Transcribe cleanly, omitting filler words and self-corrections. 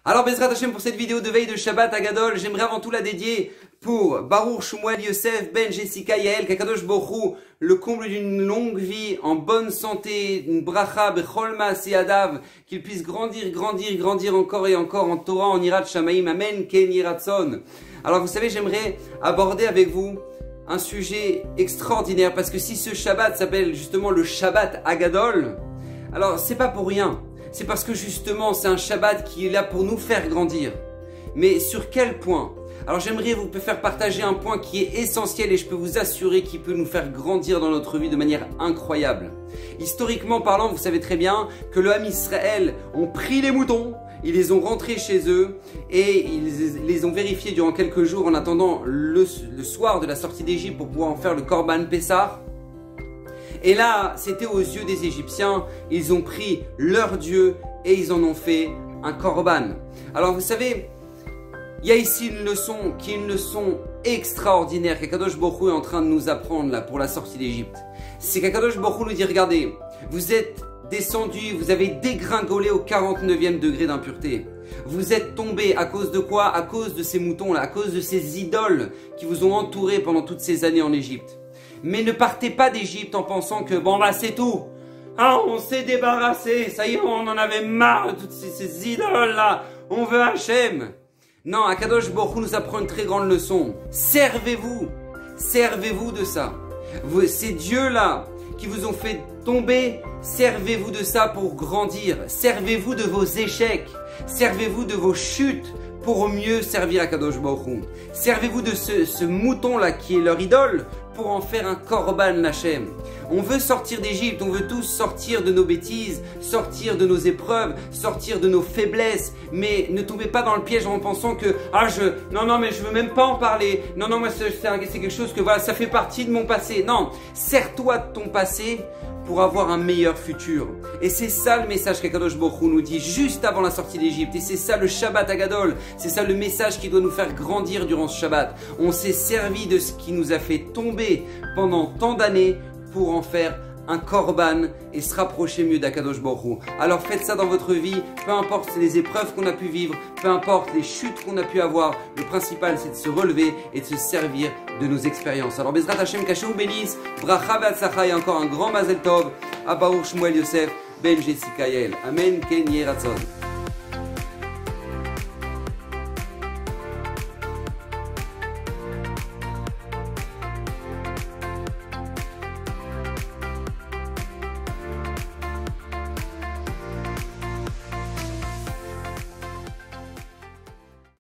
Alors Bezrat Hashem, pour cette vidéo de veille de Shabbat Agadol, j'aimerais avant tout la dédier pour Baruch Shmuel Yosef Ben Jessica Yael, qu'Akadosh Baruch Hu, le comble d'une longue vie, en bonne santé, une bracha bechol ma'aseh yadav, qu'il puisse grandir encore et encore en Torah, en Yirat Shamaim, Amen, Ken Yiratzon. Alors vous savez, j'aimerais aborder avec vous un sujet extraordinaire, parce que si ce Shabbat s'appelle justement le Shabbat Agadol, alors c'est pas pour rien. C'est parce que justement c'est un Shabbat qui est là pour nous faire grandir. Mais sur quel point? Alors j'aimerais vous faire partager un point qui est essentiel et je peux vous assurer qu'il peut nous faire grandir dans notre vie de manière incroyable. Historiquement parlant, vous savez très bien que le Ham Israël ont pris les moutons, ils les ont rentrés chez eux et ils les ont vérifiés durant quelques jours en attendant le soir de la sortie d'Égypte pour pouvoir en faire le Korban Pessah. Et là, c'était aux yeux des Égyptiens, ils ont pris leur Dieu et ils en ont fait un Korban. Alors vous savez, il y a ici une leçon qui est une leçon extraordinaire qu'Akadosh Baruch Hu est en train de nous apprendre là pour la sortie d'Égypte. C'est qu'Akadosh Baruch Hu nous dit, regardez, vous êtes descendus, vous avez dégringolé au 49e degré d'impureté. Vous êtes tombés à cause de quoi? À cause de ces moutons là, à cause de ces idoles qui vous ont entouré pendant toutes ces années en Égypte. Mais ne partez pas d'Égypte en pensant que bon là c'est tout. Ah, on s'est débarrassé, ça y est, on en avait marre de toutes ces idoles là. On veut Hachem. Non, Akadosh Baruch Hu nous apprend une très grande leçon. Servez-vous de ça. Ces dieux-là qui vous ont fait tomber, servez-vous de ça pour grandir. Servez-vous de vos échecs. Servez-vous de vos chutes pour mieux servir Akadosh Baruch Hu. Servez-vous de ce mouton-là qui est leur idole pour en faire un Korban Hashem. On veut sortir d'Égypte, on veut tous sortir de nos bêtises, sortir de nos épreuves, sortir de nos faiblesses, mais ne tombez pas dans le piège en pensant que non mais je veux même pas en parler. Non moi c'est quelque chose que voilà, ça fait partie de mon passé. Non, sers-toi de ton passé pour avoir un meilleur futur. Et c'est ça le message qu'Akadosh Baruch Hu nous dit juste avant la sortie d'Égypte. Et c'est ça le Shabbat Agadol. C'est ça le message qui doit nous faire grandir durant ce Shabbat. On s'est servi de ce qui nous a fait tomber pendant tant d'années pour en faire un korban et se rapprocher mieux d'Akadosh Baruch Hu. Alors faites ça dans votre vie, peu importe les épreuves qu'on a pu vivre, peu importe les chutes qu'on a pu avoir, le principal c'est de se relever et de se servir de nos expériences. Alors Bezrat Hashem, Kachou bénisse, Bracha Vatsacha et encore un grand Mazel Tov à Baruch Shmuel Yosef Ben Jessica Yael. Amen, Ken Yeratzon.